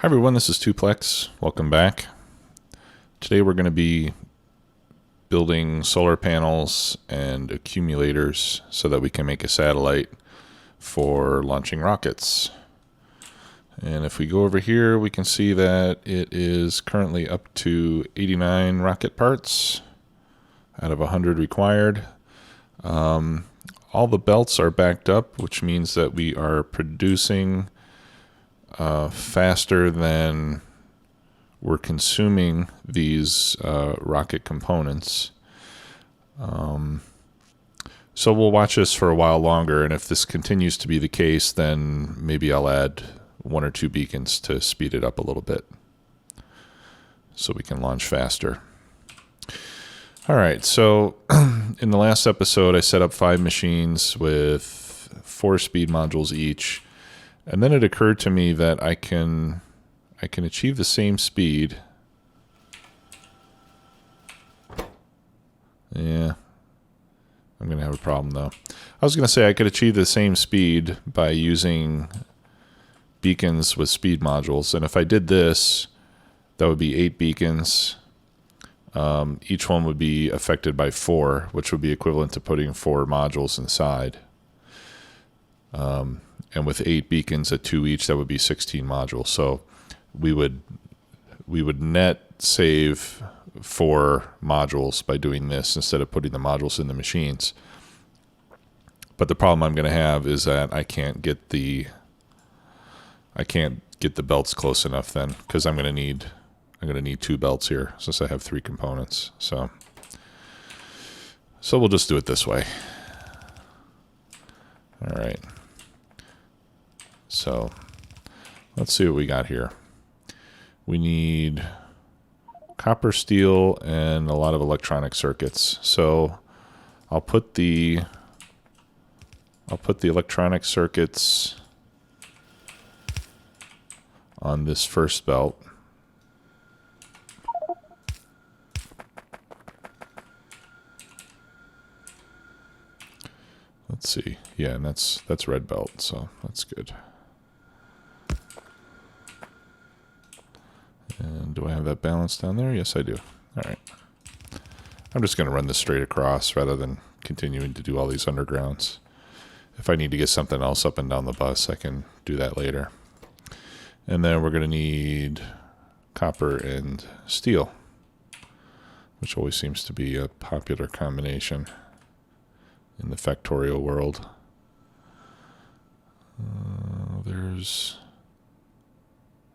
Hi everyone, this is Tuplex. Welcome back. Today we're going to be building solar panels and accumulators so that we can make a satellite for launching rockets. And if we go over here, we can see that it is currently up to 89 rocket parts out of 100 required. All the belts are backed up, which means that we are producing faster than we're consuming these rocket components. So we'll watch this for a while longer, and if this continues to be the case, then maybe I'll add 1 or 2 beacons to speed it up a little bit so we can launch faster. All right, so in the last episode I set up 5 machines with 4 speed modules each. And then it occurred to me that I can achieve the same speed. Yeah, I'm going to have a problem though. I was going to say I could achieve the same speed by using beacons with speed modules. And if I did this, that would be 8 beacons. Each one would be affected by 4, which would be equivalent to putting 4 modules inside. And with 8 beacons at 2 each, that would be 16 modules. So we would net save 4 modules by doing this instead of putting the modules in the machines. But the problem I'm going to have is that I can't get the belts close enough then, because I'm going to need 2 belts here since I have 3 components. So we'll just do it this way. All right. So let's see what we got here. We need copper, steel, and a lot of electronic circuits. So I'll put the electronic circuits on this first belt. Let's see. Yeah, and that's red belt, so that's good. And do I have that balance down there? Yes, I do. All right. I'm just going to run this straight across rather than continuing to do all these undergrounds. If I need to get something else up and down the bus, I can do that later. And then we're going to need copper and steel, which always seems to be a popular combination in the Factorio world. There's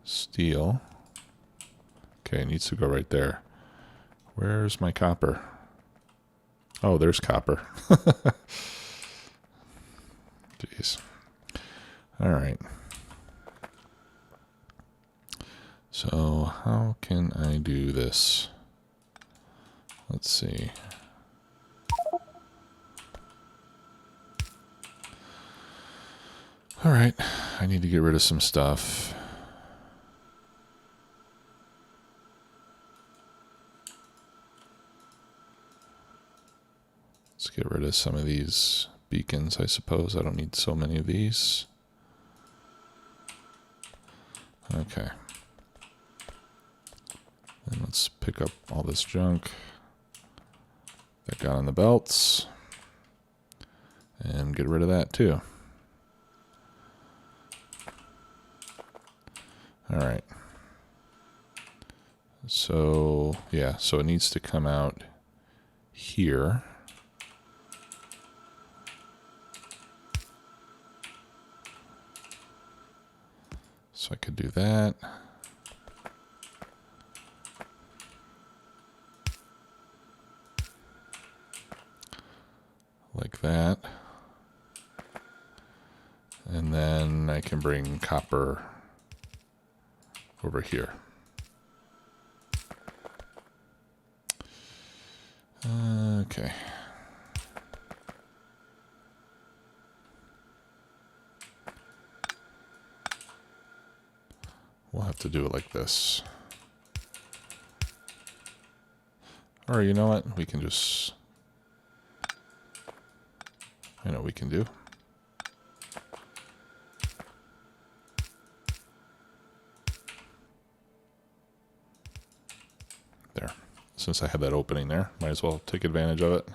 steel. Okay, it needs to go right there. Where's my copper? Oh, there's copper. Jeez. All right. So how can I do this? Let's see. All right, I need to get rid of some stuff. Let's get rid of some of these beacons, I suppose. I don't need so many of these. Okay. And let's pick up all this junk that got on the belts and get rid of that too. All right. So, yeah, so it needs to come out here. So I could do that. Like that. And then I can bring copper over here. Okay. We'll have to do it like this. Or you know what? We can just... I know what we can do. since I have that opening there. Might as well take advantage of it.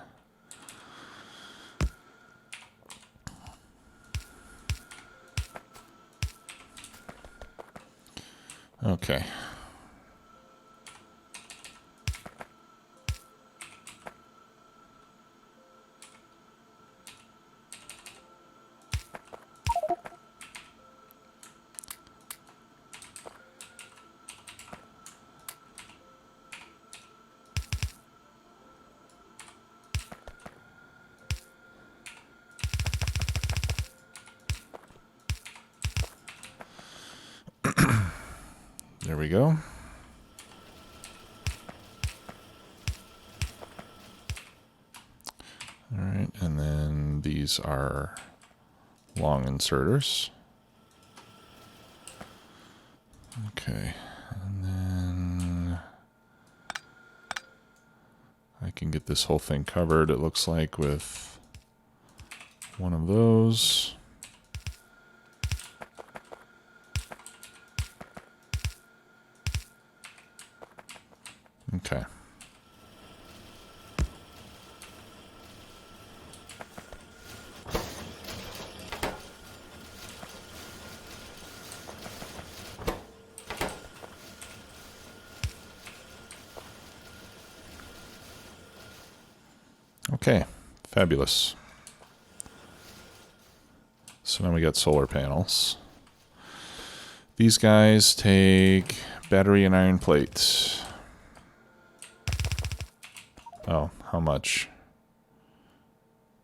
Okay. There we go. All right, and then these are long inserters. Okay, and then I can get this whole thing covered, it looks like, with one of those. Okay. Okay, fabulous. So now we got solar panels. These guys take battery and iron plates. Oh, how much?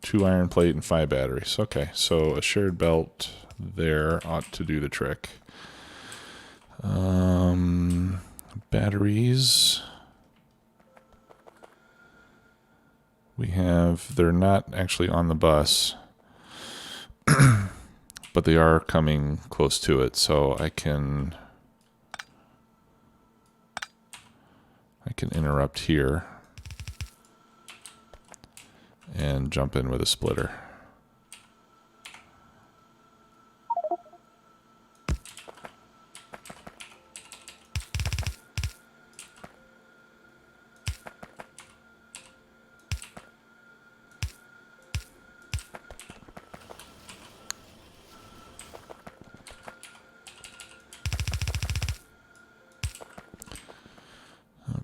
2 iron plate and 5 batteries. Okay, so a shared belt there ought to do the trick. Batteries. We have, they're not actually on the bus, but they are coming close to it, so I can interrupt here and jump in with a splitter.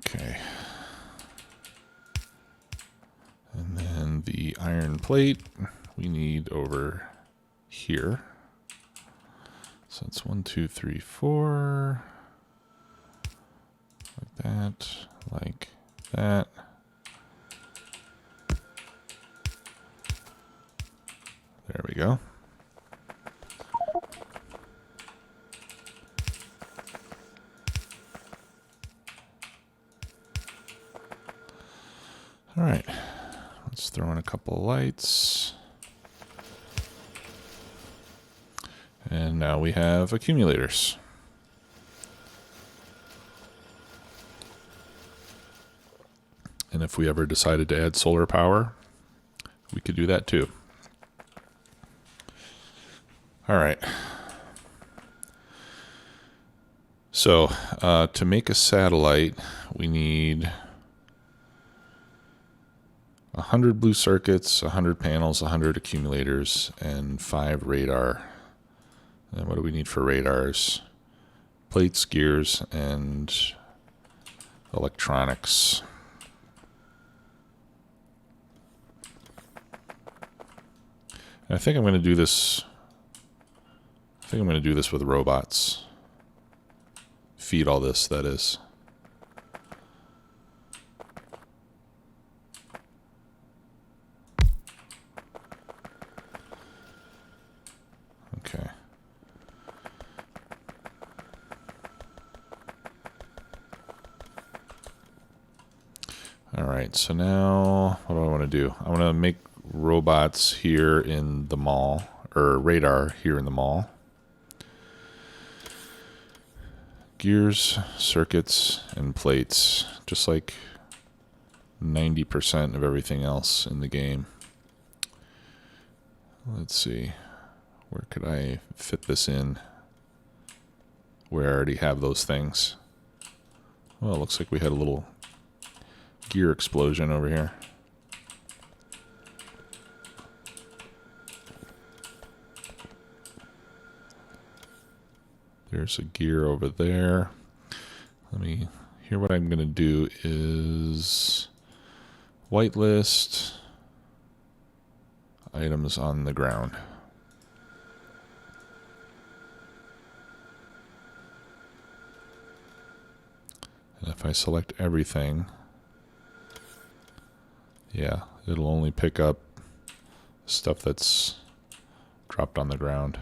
Okay. And then the iron plate we need over here. So it's 1, 2, 3, 4. Like that, like that. There we go. All right, let's throw in a couple of lights. And now we have accumulators. And if we ever decided to add solar power, we could do that too. All right. So to make a satellite, we need 100 blue circuits, 100 panels, 100 accumulators, and 5 radar. And what do we need for radars? Plates, gears, and electronics. And I think I'm going to do this. I think I'm going to do this with robots. Feed all this, that is. Okay. All right, so now what do I want to do? I want to make robots here in the mall, or radar here in the mall. Gears, circuits, and plates, just like 90% of everything else in the game. Let's see, where could I fit this in where I already have those things? Well, it looks like we had a little gear explosion over here. There's a gear over there. Here what I'm going to do is whitelist items on the ground. And if I select everything, yeah, it'll only pick up stuff that's dropped on the ground,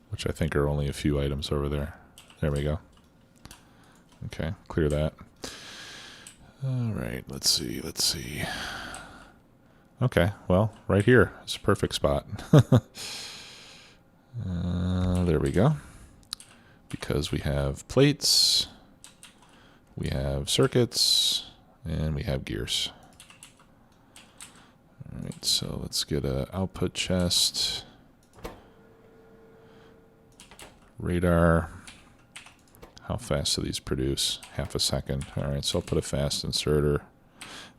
which I think are only a few items over there. There we go. Okay, clear that. All right, let's see. Okay, well, right here is a perfect spot. There we go. Because we have plates, we have circuits, and we have gears. All right, so let's get an output chest. Radar. How fast do these produce? Half a second. All right, so I'll put a fast inserter.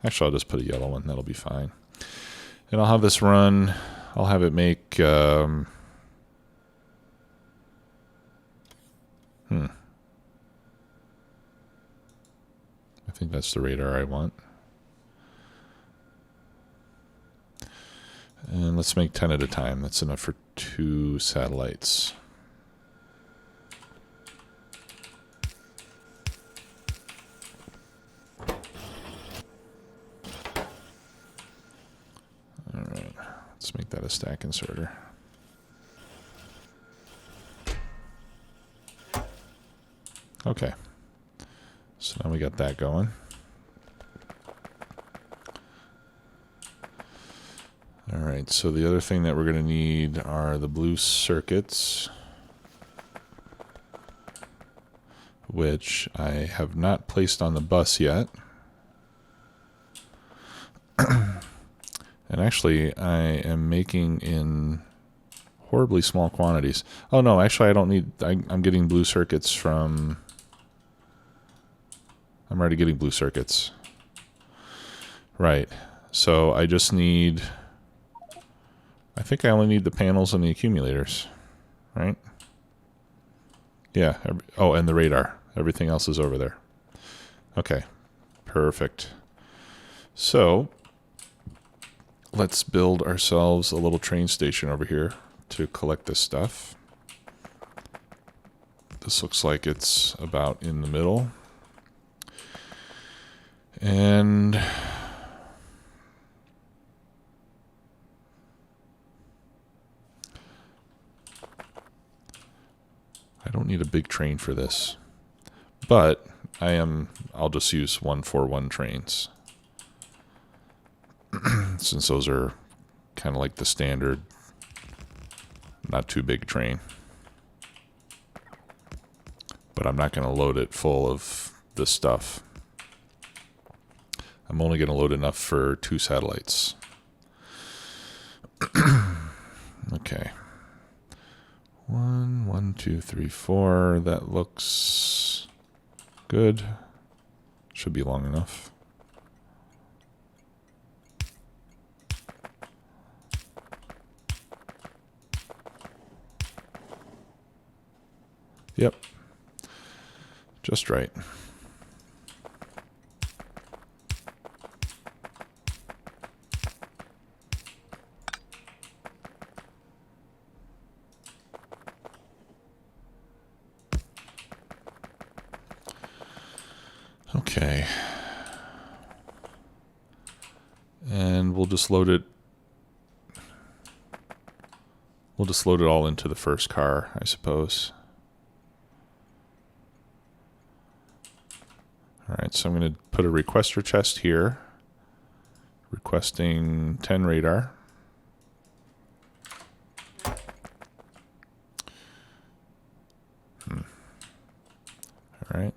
Actually, I'll just put a yellow one. That'll be fine. And I'll have this run. I'll have it make... I think that's the radar I want. And let's make 10 at a time. That's enough for 2 satellites. All right, let's make that a stack inserter. Okay, so now we got that going. All right, so the other thing that we're going to need are the blue circuits, which I have not placed on the bus yet. And actually, I am making in horribly small quantities. Oh no, actually I don't need, I'm getting blue circuits from... I'm already getting blue circuits. Right. So I just need... I think I only need the panels and the accumulators. Right? Yeah. Oh, and the radar. Everything else is over there. Okay. Perfect. So let's build ourselves a little train station over here to collect this stuff. This looks like it's about in the middle. And I don't need a big train for this, but I'll just use 141 trains since those are kind of like the standard, not too big train. But I'm not going to load it full of this stuff. I'm only going to load enough for 2 satellites. Okay. 1, 2, 3, 4. That looks good. Should be long enough. Yep. Just right. Okay. And we'll just load it. We'll just load it all into the first car, I suppose. All right, so I'm going to put a requester chest here, requesting 10 radar. All right,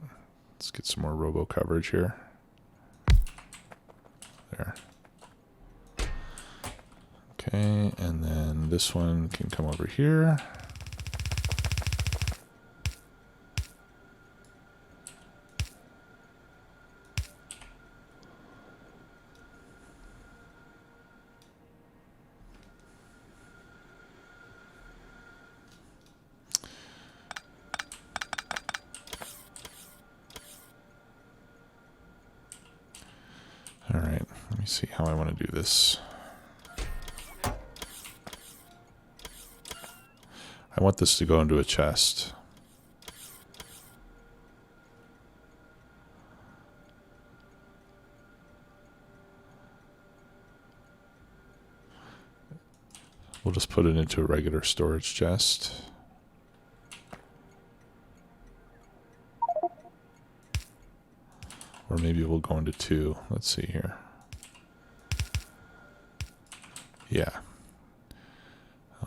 let's get some more robo coverage here. There. Okay, and then this one can come over here. see how I want to do this. I want this to go into a chest. We'll just put it into a regular storage chest. Or maybe we'll go into 2. Let's see here. Yeah.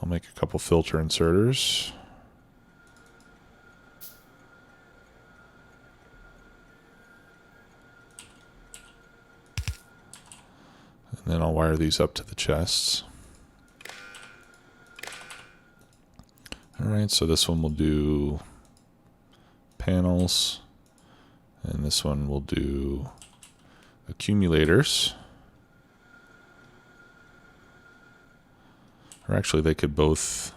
I'll make a couple filter inserters. And then I'll wire these up to the chests. Alright, so this one will do panels, and this one will do accumulators. Or actually, they could both...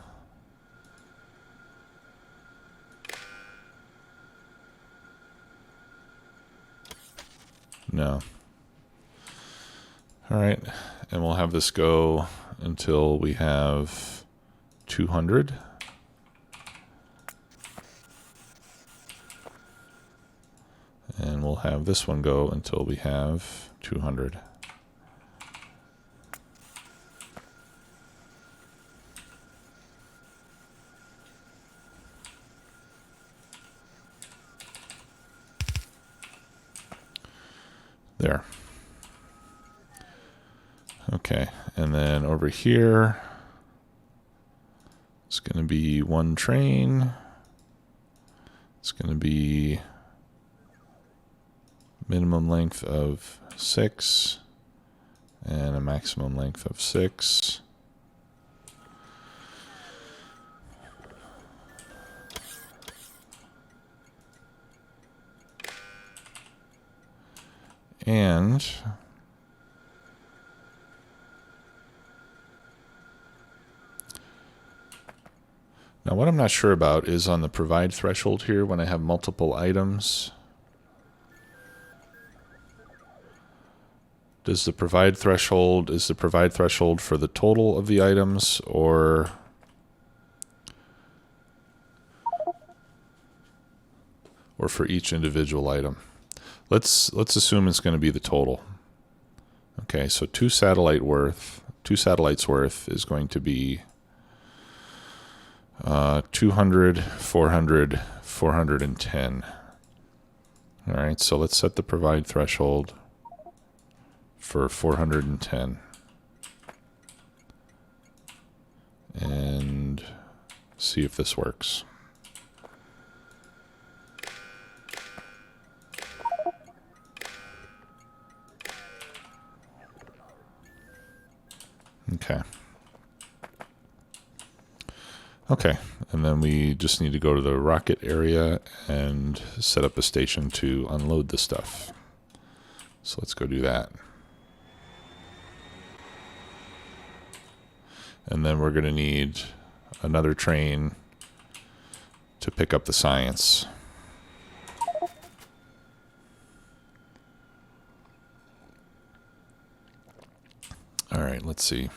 No. Alright, and we'll have this go until we have 200. And we'll have this one go until we have 200. There. Okay, and then over here, it's going to be 1 train. It's going to be minimum length of 6 and a maximum length of 6. And now what I'm not sure about is on the provide threshold here when I have multiple items. Is the provide threshold for the total of the items or for each individual item? Let's assume it's going to be the total. Okay, so 2 satellites worth is going to be 200, 400, 410. All right, so let's set the provide threshold for 410 and see if this works. Okay. Okay, and then we just need to go to the rocket area and set up a station to unload the stuff. So let's go do that. And then we're going to need another train to pick up the science. All right, let's see.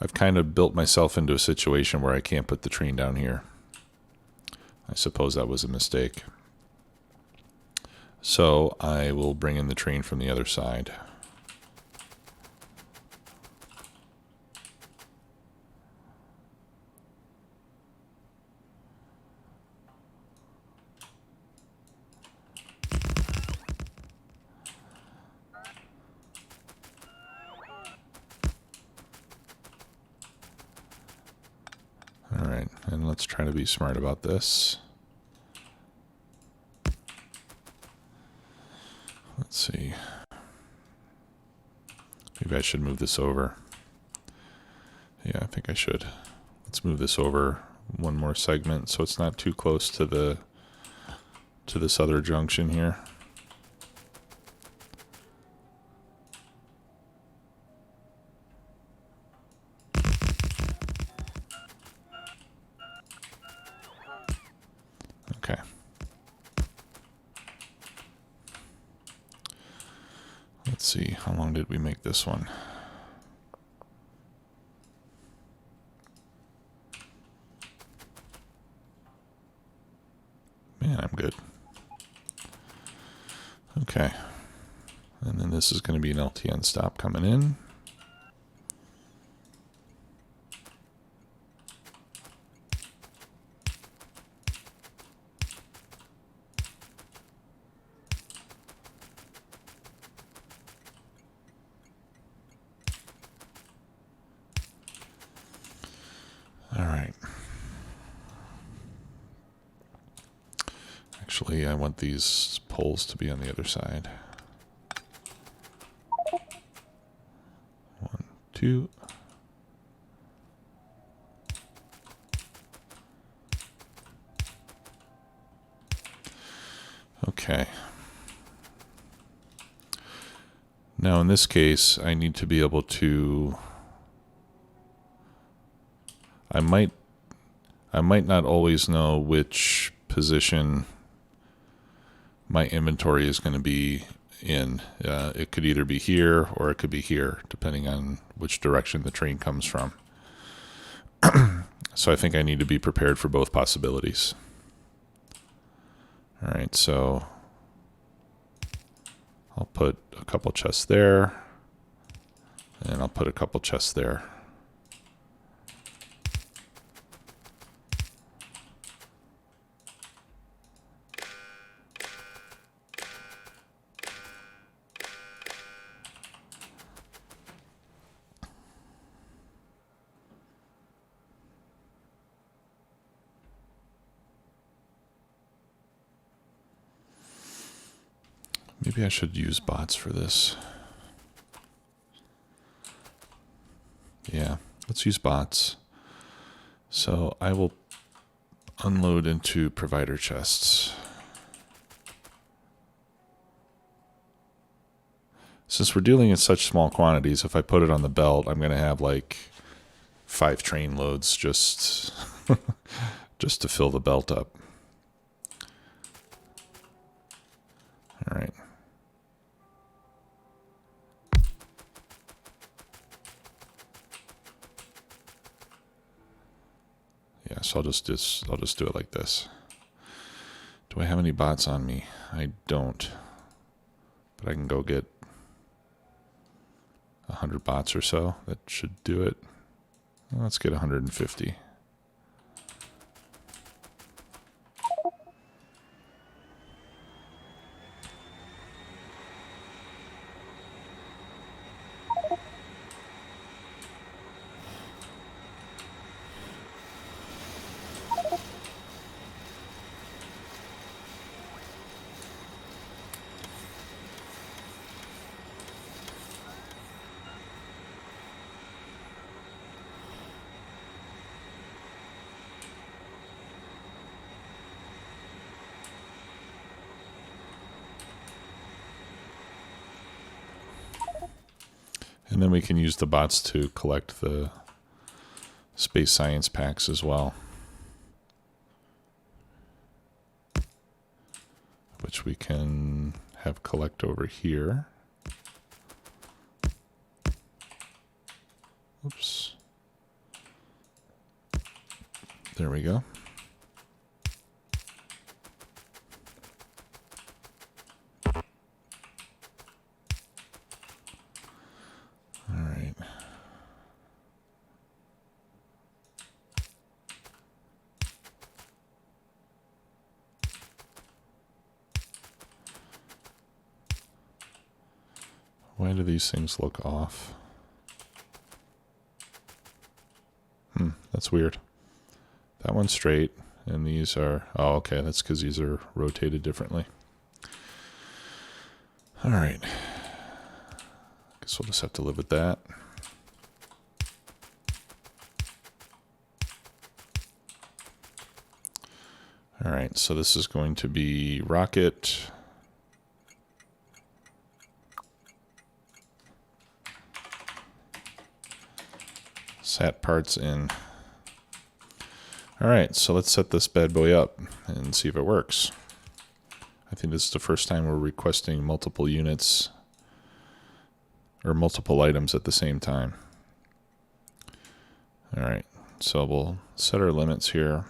I've kind of built myself into a situation where I can't put the train down here. I suppose that was a mistake. So I will bring in the train from the other side. All right, and let's try to be smart about this. Let's see. Maybe I should move this over. Yeah, I think I should. Let's move this over one more segment so it's not too close to this other junction here. Okay. see, how long did we make this one? Man, I'm good. Okay. And then this is going to be an LTN stop coming in. All right. Actually, I want these poles to be on the other side. 1, 2. Okay. Now in this case, I need to be able to, I might not always know which position my inventory is going to be in. It could either be here or it could be here, depending on which direction the train comes from. So I think I need to be prepared for both possibilities. All right, so I'll put a couple chests there, and I'll put a couple chests there. Maybe I should use bots for this. Yeah, let's use bots. So I will unload into provider chests. Since we're dealing in such small quantities, if I put it on the belt, I'm going to have like 5 train loads just, just to fill the belt up. All right. Yeah, so I'll just do it like this. Do I have any bots on me? I don't. But I can go get 100 bots or so. That should do it. Well, let's get 150. And then we can use the bots to collect the space science packs as well, which we can have collect over here. Oops. There we go. Why do these things look off? That's weird. That one's straight, and these are... Oh, okay, that's because these are rotated differently. All right. Guess we'll just have to live with that. All right, so this is going to be rocket... Sat parts in. All right, so let's set this bad boy up and see if it works. I think this is the first time we're requesting multiple units or multiple items at the same time. All right, so we'll set our limits here.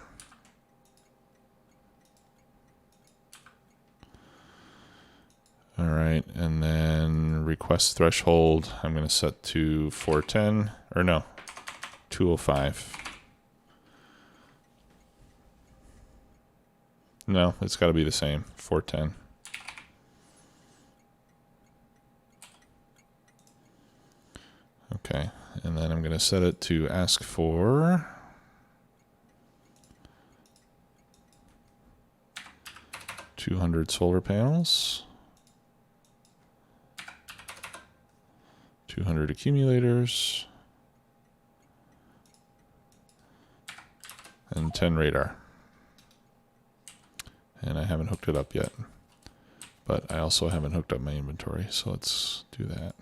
All right, and then request threshold, I'm going to set to 410, or no, 205. No, it's got to be the same, 410. Okay, and then I'm going to set it to ask for 200 solar panels, 200 accumulators, and 10 radar. And I haven't hooked it up yet, but I also haven't hooked up my inventory, so let's do that.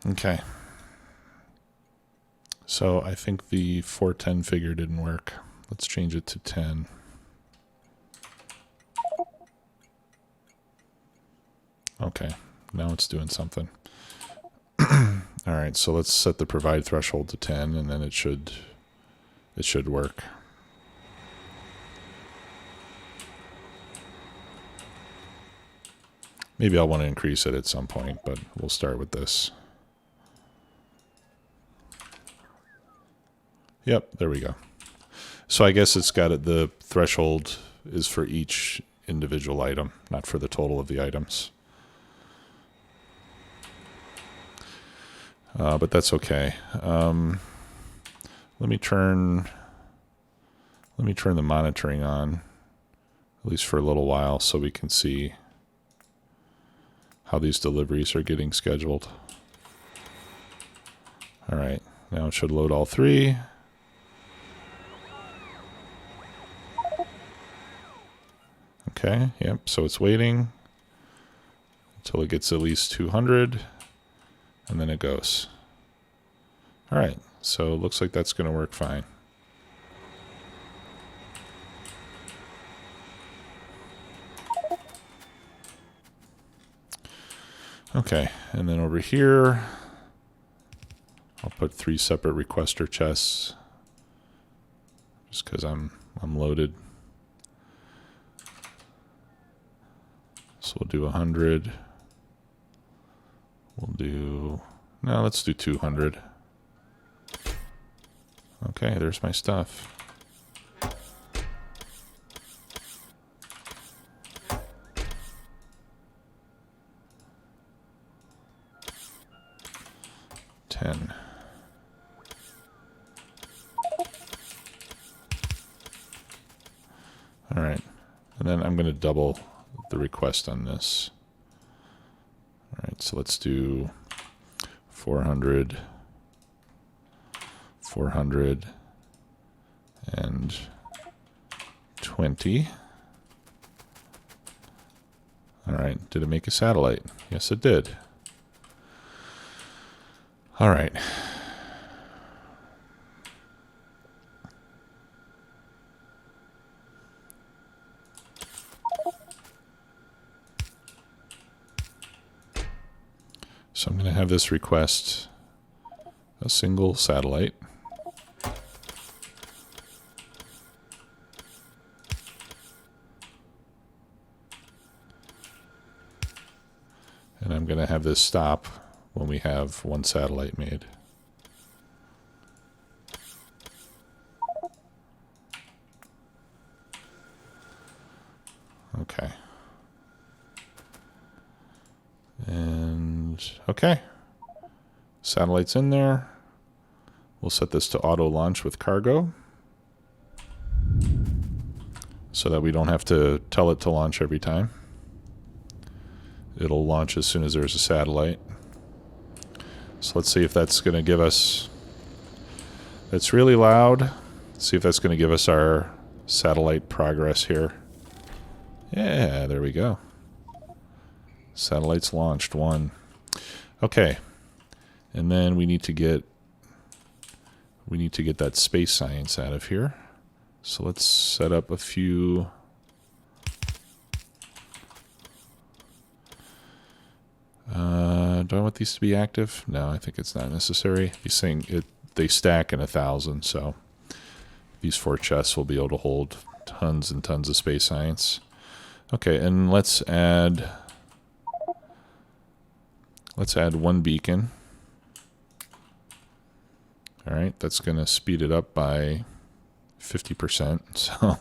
Okay. So I think the 410 figure didn't work. Let's change it to 10. Okay, now it's doing something. All right, so let's set the provide threshold to 10, and then it should work. Maybe I'll want to increase it at some point, but we'll start with this. Yep, there we go. So I guess it's got it, the threshold is for each individual item, not for the total of the items. But that's okay. Let me turn the monitoring on, at least for a little while, so we can see how these deliveries are getting scheduled. All right, now it should load all three. Okay, yep, so it's waiting until it gets at least 200, and then it goes. All right, so it looks like that's going to work fine. Okay, and then over here, I'll put 3 separate requester chests, just because I'm loaded. So we'll do 100. We'll do, no, let's do 200. Okay, there's my stuff. All right, and then I'm going to double the request on this. All right, so let's do 400, 400, and 20. All right, did it make a satellite? Yes, it did. All right. So I'm going to have this request a single satellite. And I'm going to have this stop when we have one satellite made. Okay. And okay. Satellite's in there. We'll set this to auto launch with cargo so that we don't have to tell it to launch every time. It'll launch as soon as there's a satellite. So let's see if that's going to give us, it's really loud. Let's see if that's going to give us our satellite progress here. Yeah, there we go. Satellites launched, 1. Okay. And then we need to get we need to get that space science out of here. So let's set up a few. Do I want these to be active? No, I think it's not necessary. He's saying they stack in 1,000, so these 4 chests will be able to hold tons and tons of space science. Okay, and let's add 1 beacon. All right, that's going to speed it up by 50%, so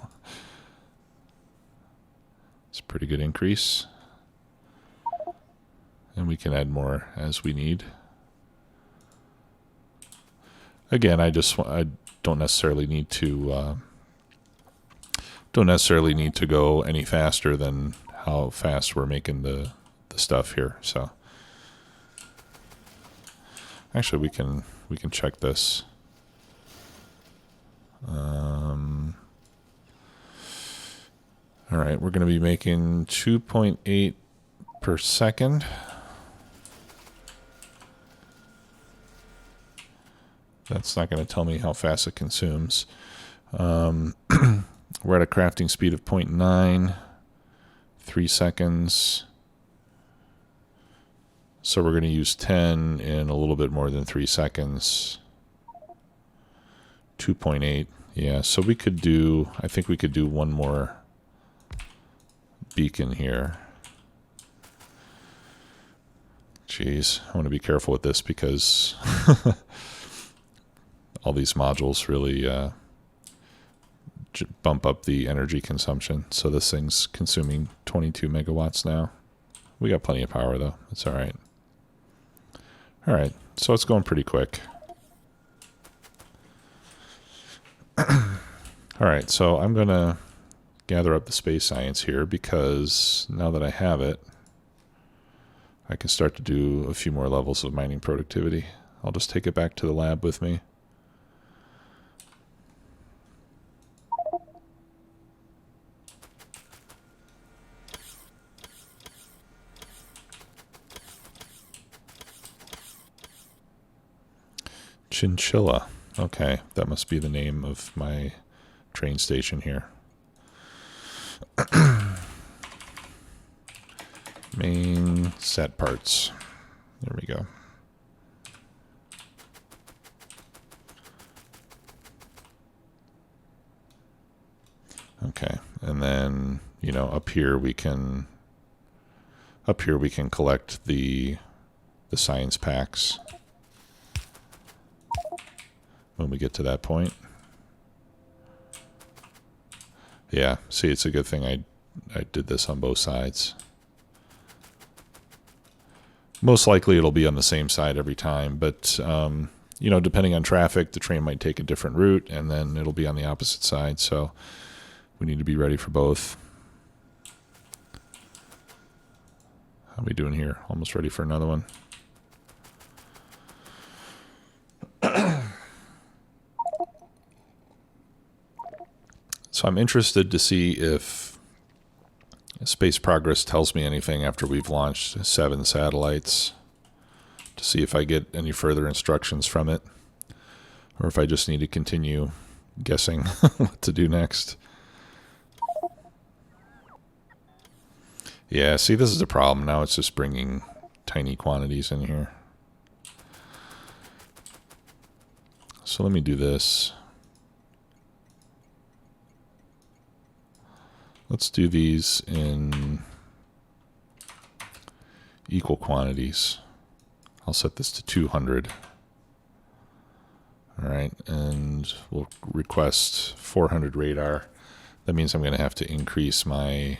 it's a pretty good increase. And we can add more as we need. Again, I don't necessarily need to go any faster than how fast we're making the stuff here. So actually, we can check this. All right, we're going to be making 2.8 per second. That's not going to tell me how fast it consumes. We're at a crafting speed of 0.9, 3 seconds. So we're going to use 10 in a little bit more than 3 seconds. 2.8. Yeah, so we could do, I think we could do one more beacon here. Jeez, I want to be careful with this because all these modules really bump up the energy consumption. So this thing's consuming 22 megawatts now. We got plenty of power though. It's all right. All right, so it's going pretty quick. All right, so I'm going to gather up the space science here because now that I have it, I can start to do a few more levels of mining productivity. I'll just take it back to the lab with me. Chinchilla. Okay, that must be the name of my train station here. Main set parts. There we go. Okay, and then, you know, up here we can collect the science packs when we get to that point. Yeah, see, it's a good thing I did this on both sides. Most likely it'll be on the same side every time, but you know, depending on traffic, the train might take a different route, and then it'll be on the opposite side, so we need to be ready for both. How are we doing here? Almost ready for another one. So I'm interested to see if space progress tells me anything after we've launched 7 satellites, to see if I get any further instructions from it, or if I just need to continue guessing what to do next. Yeah, see, this is a problem. Now it's just bringing tiny quantities in here. So let me do this. Let's do these in equal quantities. I'll set this to 200. All right, and we'll request 400 radar. That means I'm going to have to increase my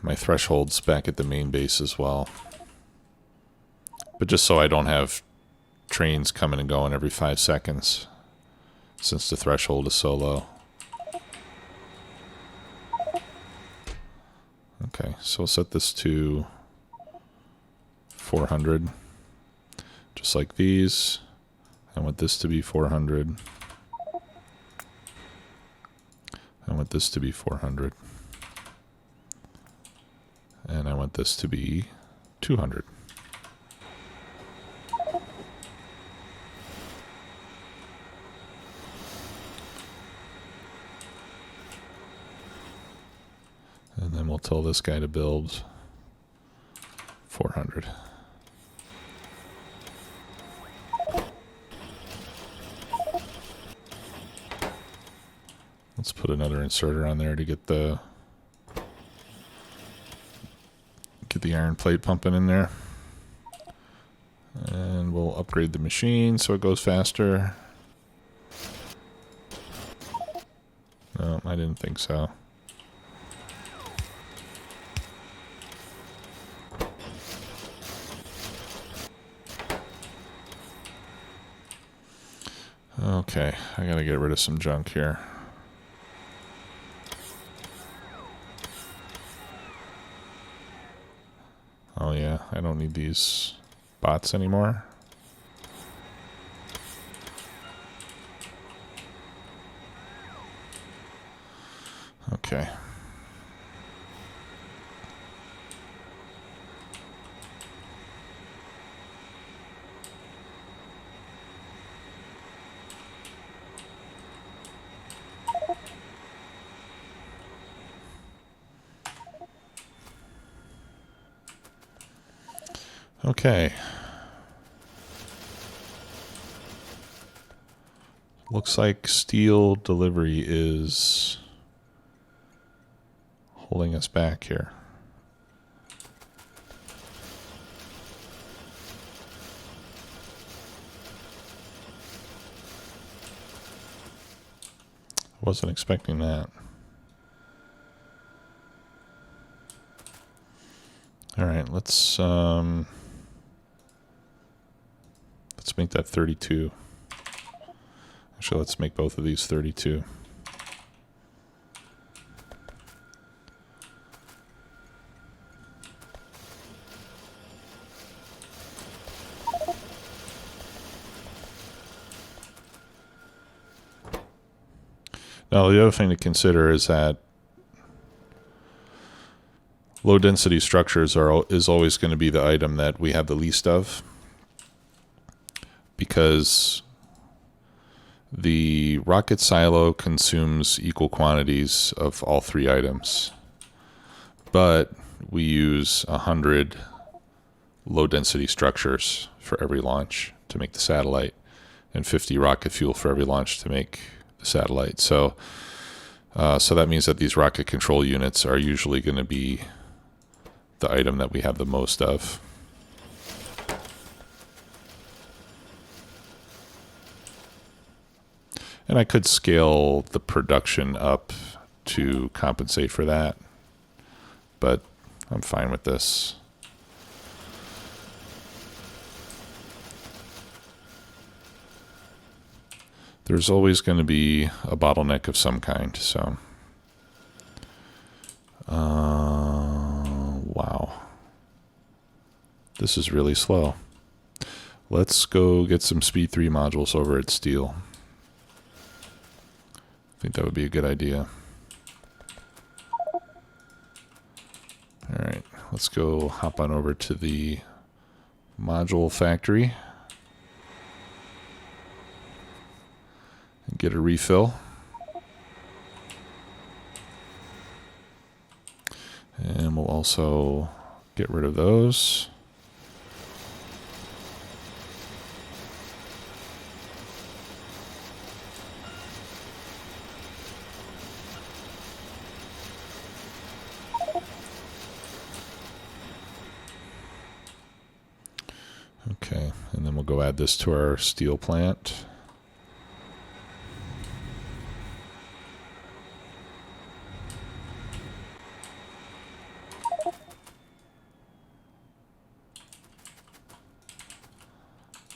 my thresholds back at the main base as well. But just so I don't have trains coming and going every 5 seconds, since the threshold is so low. Okay, so we'll set this to 400, just like these. I want this to be 400. I want this to be 400. And I want this to be 200. tell this guy to build 400. Let's put another inserter on there to get the iron plate pumping in there. And we'll upgrade the machine so it goes faster. No, I didn't think so. Okay, I gotta get rid of some junk here. Oh yeah, I don't need these bots anymore. Okay. Okay. Looks like steel delivery is holding us back here. Wasn't expecting that. All right, let's make that 32. Actually, let's make both of these 32. Now, the other thing to consider is that low density structures is always going to be the item that we have the least of, because the rocket silo consumes equal quantities of all three items, but we use 100 low density structures for every launch to make the satellite, and 50 rocket fuel for every launch to make the satellite. So that means that these rocket control units are usually going to be the item that we have the most of. And I could scale the production up to compensate for that, but I'm fine with this. There's always going to be a bottleneck of some kind, so. Wow. This is really slow. Let's go get some Speed 3 modules over at Steel. I think that would be a good idea. Alright, let's go hop on over to the module factory and get a refill. And we'll also get rid of those. Okay, and then we'll go add this to our steel plant.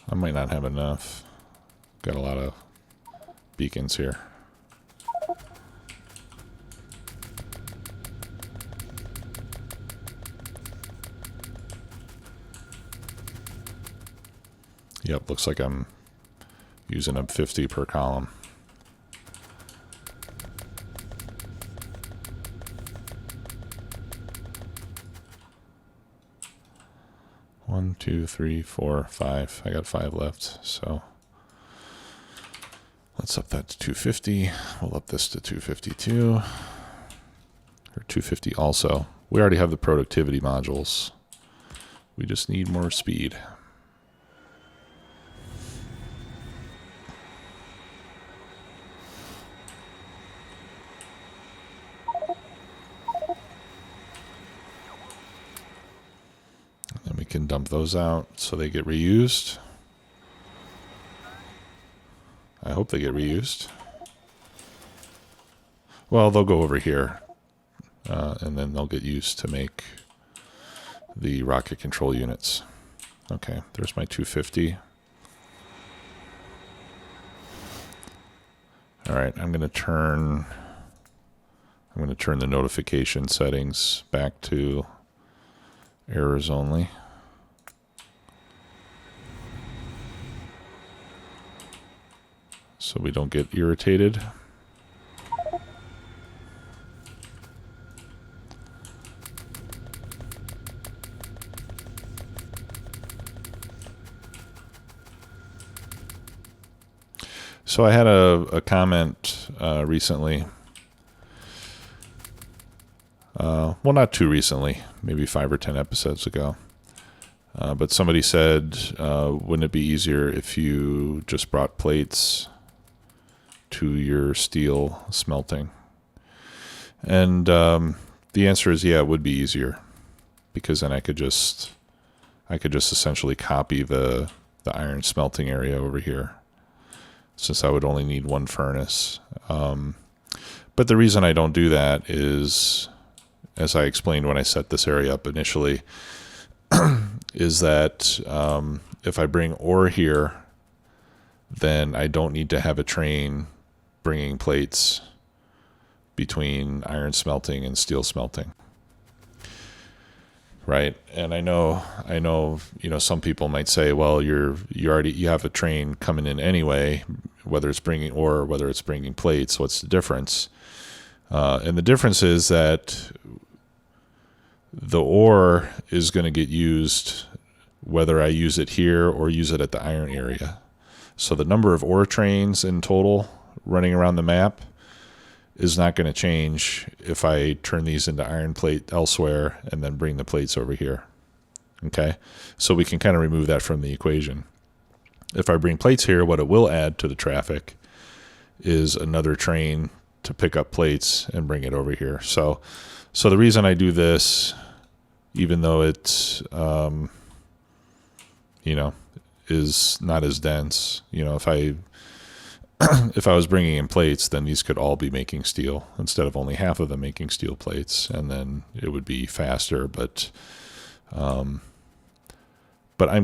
I might not have enough. Got a lot of beacons here. Yep, looks like I'm using up 50 per column. One, two, three, four, five. I got 5 left, so let's up that to 250. We'll up this to 252, or 250 also. We already have the productivity modules. We just need more speed. And we can dump those out so they get reused. I hope they get reused. Well, they'll go over here, and then they'll get used to make the rocket control units. Okay, there's my 250. All right, I'm going to turn the notification settings back to errors only. So we don't get irritated. So I had a comment recently. Well, not too recently, maybe 5 or 10 episodes ago. But somebody said, wouldn't it be easier if you just brought plates to your steel smelting? And the answer is, yeah, it would be easier, because then I could just essentially copy the iron smelting area over here, since I would only need one furnace. But the reason I don't do that is, as I explained when I set this area up initially, is that if I bring ore here, then I don't need to have a train bringing plates between iron smelting and steel smelting. Right? And I know, some people might say, well, you have a train coming in anyway, whether it's bringing ore or whether it's bringing plates. What's the difference? And the difference is that the ore is going to get used whether I use it here or use it at the iron area. So the number of ore trains in total running around the map is not going to change if I turn these into iron plate elsewhere and then bring the plates over here. Okay, so we can kind of remove that from the equation. If I bring plates here, what it will add to the traffic is another train to pick up plates and bring it over here. So the reason I do this, even though it's is not as dense, if I was bringing in plates, then these could all be making steel instead of only half of them making steel plates, and then it would be faster. But I'm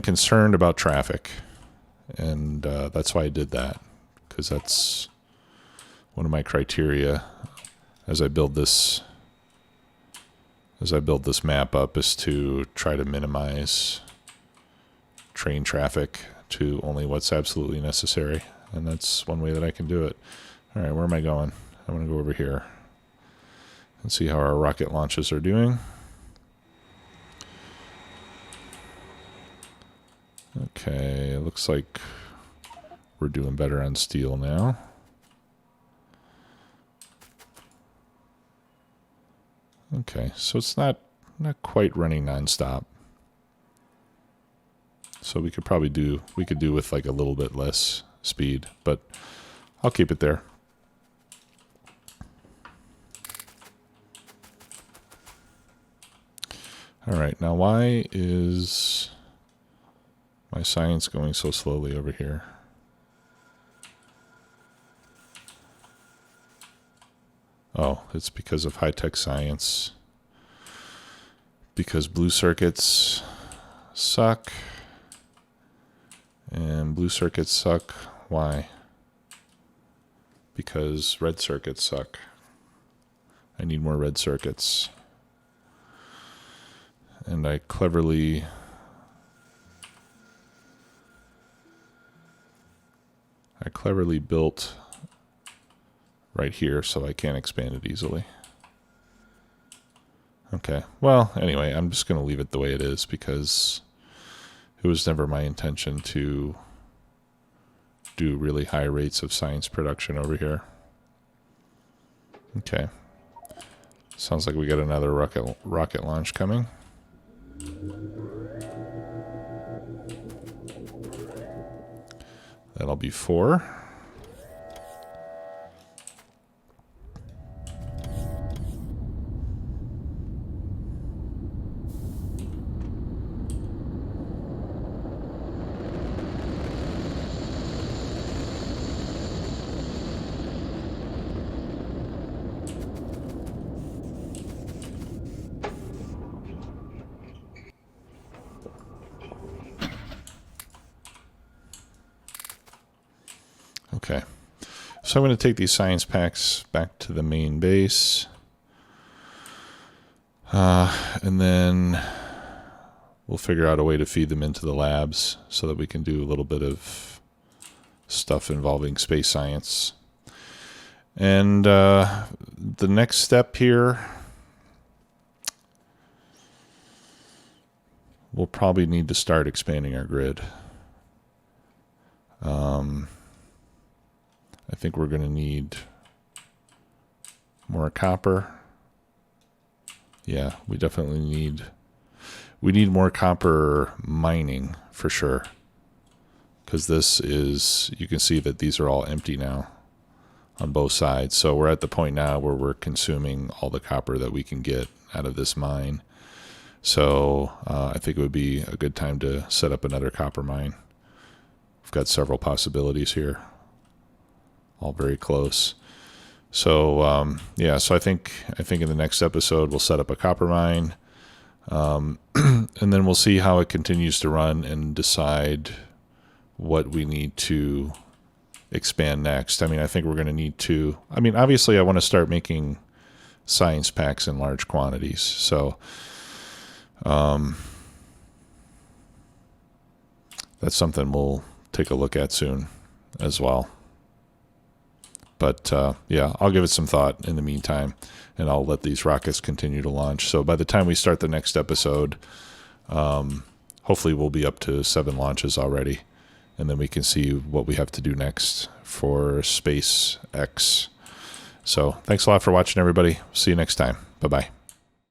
concerned about traffic, and that's why I did that, because that's one of my criteria as I build this map up, is to try to minimize train traffic to only what's absolutely necessary. And that's one way that I can do it. All right, where am I going? I'm going to go over here and see how our rocket launches are doing. Okay, it looks like we're doing better on steel now. Okay, so it's not quite running nonstop. So we could do with like a little bit less speed, but I'll keep it there. All right, now why is my science going so slowly over here? Oh, it's because of high-tech science. Because blue circuits suck. And blue circuits suck. Why? Because red circuits suck. I need more red circuits. And I cleverly built right here so I can't expand it easily. Okay, well, anyway, I'm just going to leave it the way it is, because it was never my intention to do really high rates of science production over here. Okay, Sounds like we got another rocket launch coming. That'll be 4. Okay, so I'm going to take these science packs back to the main base. And then we'll figure out a way to feed them into the labs so that we can do a little bit of stuff involving space science. And the next step here, we'll probably need to start expanding our grid. I think we're going to need more copper. Yeah, we definitely need more copper mining for sure. Because this is, you can see that these are all empty now on both sides. So we're at the point now where we're consuming all the copper that we can get out of this mine. So I think it would be a good time to set up another copper mine. We've got several possibilities here, all very close. So yeah, so I think in the next episode we'll set up a copper mine, and then we'll see how it continues to run and decide what we need to expand next. I mean, I think we're going to need to, I mean, obviously I want to start making science packs in large quantities. So that's something we'll take a look at soon as well. But yeah, I'll give it some thought in the meantime, and I'll let these rockets continue to launch. So by the time we start the next episode, hopefully we'll be up to 7 launches already, and then we can see what we have to do next for SpaceX. So thanks a lot for watching, everybody. See you next time. Bye-bye.